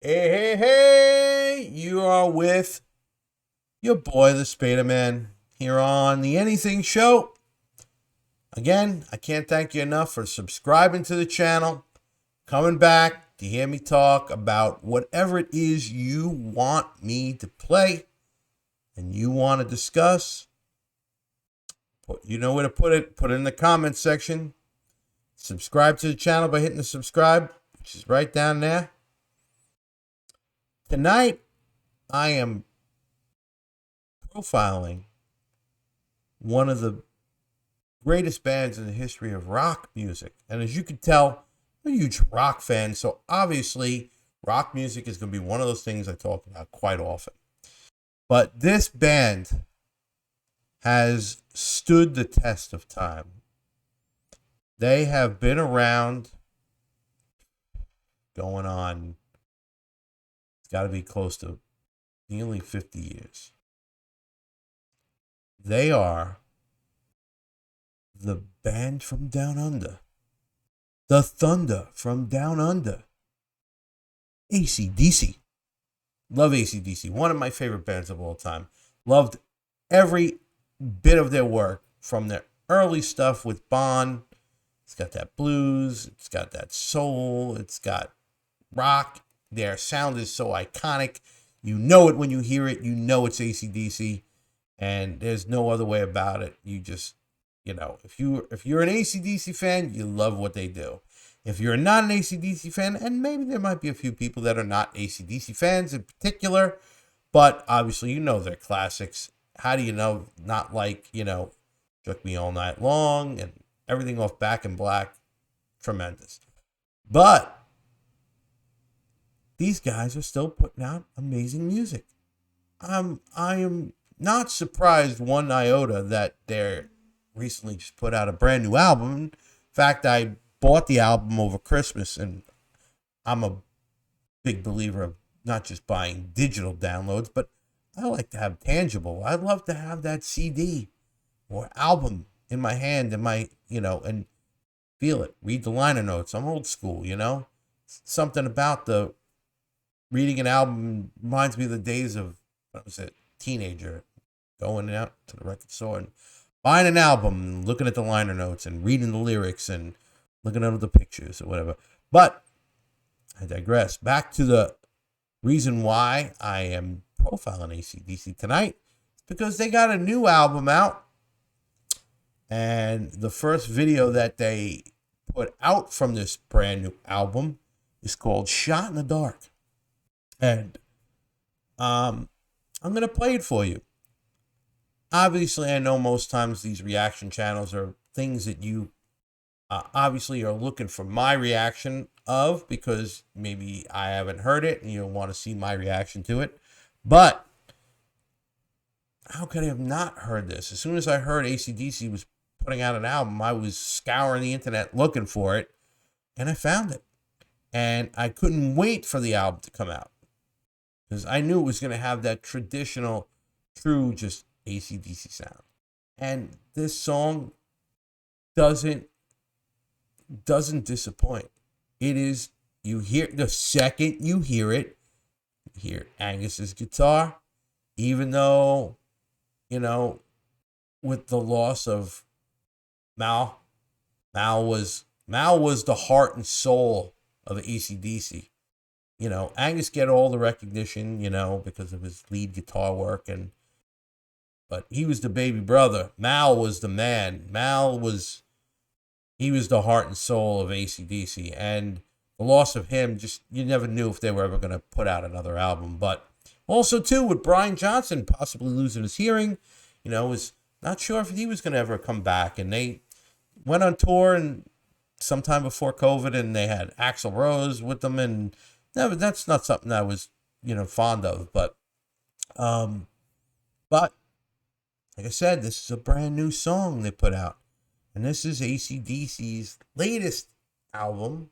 Hey, hey, hey! You are with your boy, the Spaderman, here on the Anything Show. Again, I can't thank you enough for subscribing to the channel, coming back to hear me talk about whatever it is you want me to play and you want to discuss. You know where to put it. Put it in the comments section. Subscribe to the channel by hitting the subscribe, which is right down there. Tonight, I am profiling one of the greatest bands in the history of rock music. And as you can tell, I'm a huge rock fan, so obviously rock music is going to be one of those things I talk about quite often. But this band has stood the test of time. They have been around going on, it's got to be close to nearly 50 years. They are the band from Down Under. The Thunder from Down Under. ACDC. Love ACDC. One of my favorite bands of all time. Loved every bit of their work from their early stuff with Bond. It's got that blues. It's got that soul. It's got rock. Their sound is so iconic. You know it when you hear it. You know it's ACDC. And there's no other way about it. You just, if you're an ACDC fan, you love what they do. If you're not an ACDC fan, and maybe there might be a few people that are not ACDC fans in particular, but obviously you know their classics. How do you know not like, Took Me All Night Long and everything off Back in Black? Tremendous. But these guys are still putting out amazing music. I am not surprised one iota that they're recently just put out a brand new album. In fact, I bought the album over Christmas, and I'm a big believer of not just buying digital downloads, but I like to have tangible. I'd love to have that CD or album in my hand and and feel it, read the liner notes. I'm old school, Something about the reading an album reminds me of the days of, what was it, teenager, going out to the record store and buying an album and looking at the liner notes and reading the lyrics and looking at the pictures or whatever. But I digress. Back to the reason why I am profiling ACDC tonight. It's because they got a new album out. And the first video that they put out from this brand new album is called Shot in the Dark. And I'm going to play it for you. Obviously, I know most times these reaction channels are things that you obviously are looking for my reaction of, because maybe I haven't heard it and you want to see my reaction to it. But how could I have not heard this? As soon as I heard ACDC was putting out an album, I was scouring the internet looking for it, and I found it. And I couldn't wait for the album to come out, because I knew it was going to have that traditional, true, just ACDC sound. And this song doesn't disappoint. It is, you hear, the second you hear it, you hear Angus's guitar, even though, with the loss of Mal was the heart and soul of ACDC. Angus get all the recognition, because of his lead guitar work, but he was the baby brother. Mal was the man. He was the heart and soul of ACDC, and the loss of him, just, you never knew if they were ever going to put out another album. But also, too, with Brian Johnson possibly losing his hearing, was not sure if he was going to ever come back. And they went on tour and sometime before COVID, and they had Axl Rose with them, and that's not something I was, fond of. But like I said, this is a brand new song they put out. And this is AC/DC's latest album.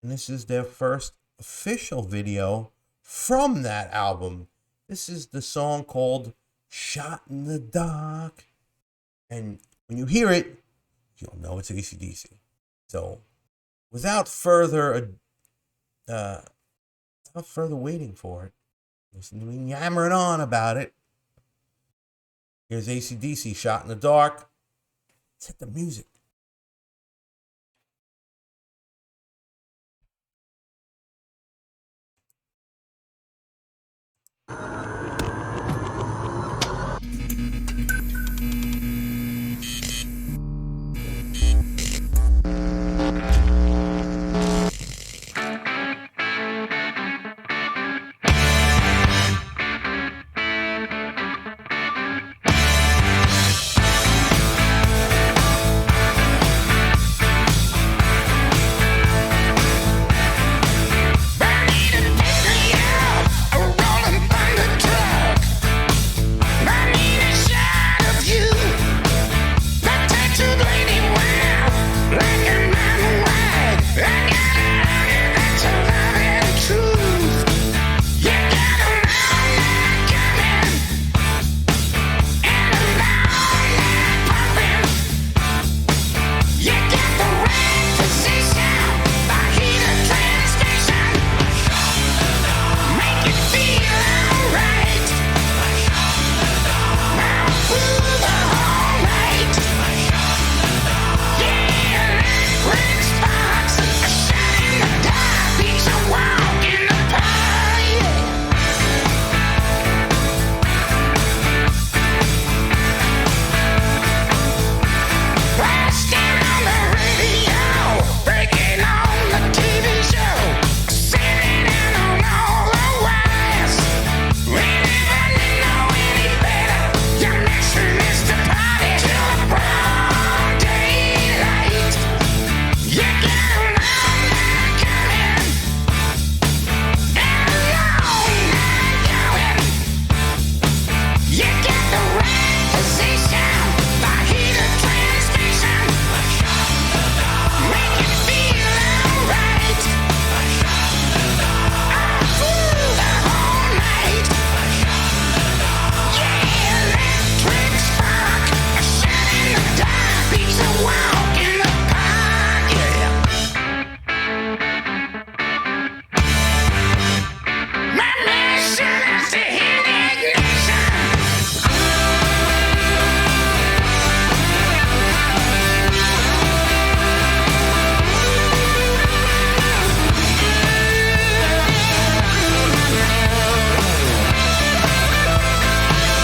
And this is their first official video from that album. This is the song called Shot in the Dark. And when you hear it, you'll know it's AC/DC. So without further without further waiting for it, listen to me yammering on about it. Here's ACDC, Shot in the Dark. Let's hit the music.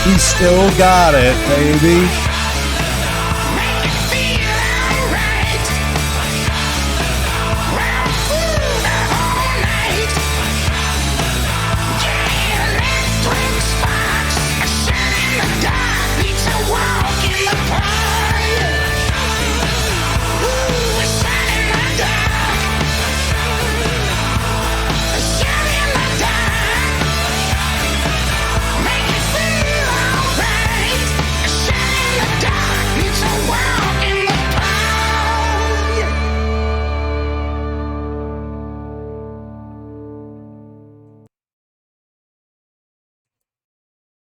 We still got it, baby.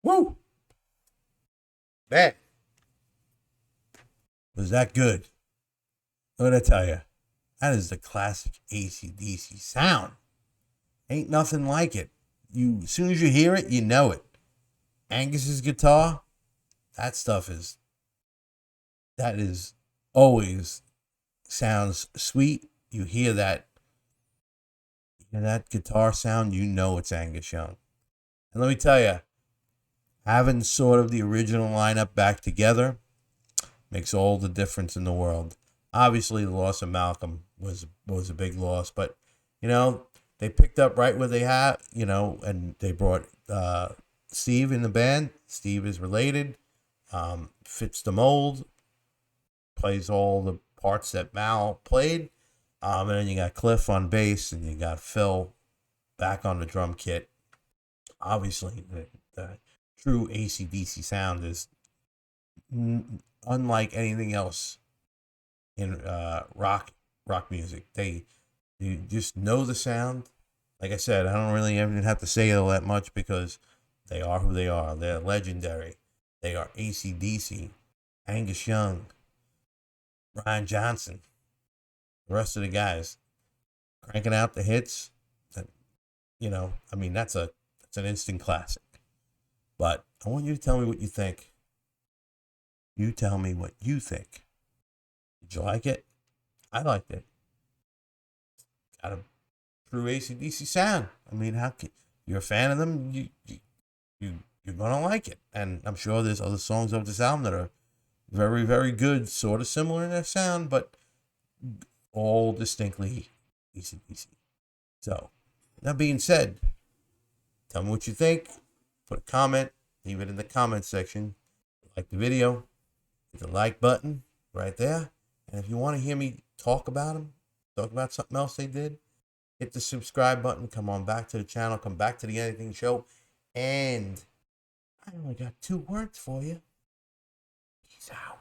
Woo! Man, was that good? What did I tell you? That is the classic ACDC sound. Ain't nothing like it. As soon as you hear it, you know it. Angus's guitar, that is always sounds sweet. You hear that guitar sound, you know it's Angus Young. And let me tell you, having sort of the original lineup back together makes all the difference in the world. Obviously, the loss of Malcolm was a big loss, but they picked up right where they had, and they brought Steve in the band. Steve is related, fits the mold, plays all the parts that Mal played, and then you got Cliff on bass, and you got Phil back on the drum kit. Obviously, the true ACDC sound is unlike anything else in rock music. You just know the sound. Like I said, I don't really even have to say all that much because they are who they are. They're legendary. They are ACDC, Angus Young, Brian Johnson, the rest of the guys cranking out the hits that you know, I mean, that's an instant classic. But I want you to tell me what you think. You tell me what you think. Did you like it? I liked it. Got a true ACDC sound. I mean, how can you're a fan of them? You're gonna like it. And I'm sure there's other songs of this album that are very, very good, sort of similar in their sound, but all distinctly ACDC. So, that being said, tell me what you think. Put a comment. Leave it in the comment section. Like the video. Hit the like button right there. And if you want to hear me talk about them, talk about something else they did, hit the subscribe button. Come on back to the channel. Come back to the Anything Show. And I only got 2 words for you. Peace out.